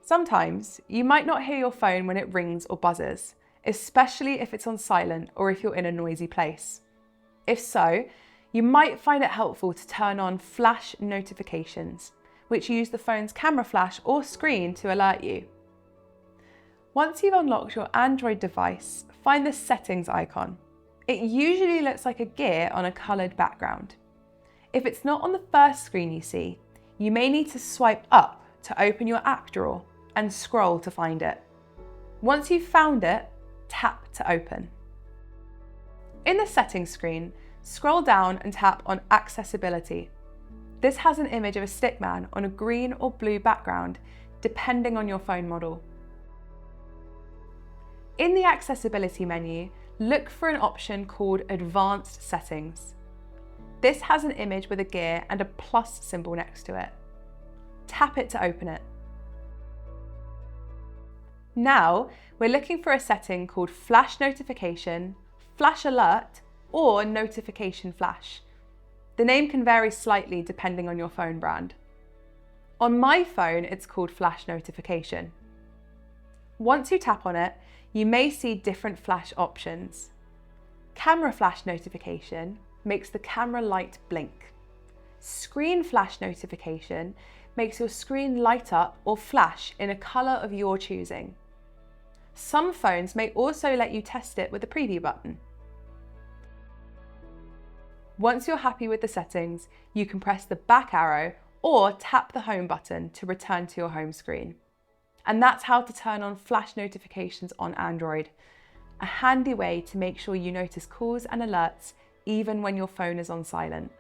Sometimes you might not hear your phone when it rings or buzzes, especially if it's on silent or if you're in a noisy place. If so, you might find it helpful to turn on flash notifications, which use the phone's camera flash or screen to alert you. Once you've unlocked your Android device, find the settings icon. It usually looks like a gear on a coloured background. If it's not on the first screen you see, you may need to swipe up to open your app drawer and scroll to find it. Once you've found it, tap to open. In the settings screen, scroll down and tap on Accessibility. This has an image of a stickman on a green or blue background, depending on your phone model. In the Accessibility menu, look for an option called Advanced Settings. This has an image with a gear and a plus symbol next to it. Tap it to open it. Now, we're looking for a setting called Flash Notification, Flash Alert, or Notification Flash. The name can vary slightly depending on your phone brand. On my phone, it's called Flash Notification. Once you tap on it, you may see different flash options. Camera Flash Notification makes the camera light blink. Screen Flash Notification makes your screen light up or flash in a colour of your choosing. Some phones may also let you test it with a preview button. Once you're happy with the settings, you can press the back arrow or tap the home button to return to your home screen. And that's how to turn on flash notifications on Android. A handy way to make sure you notice calls and alerts even when your phone is on silent.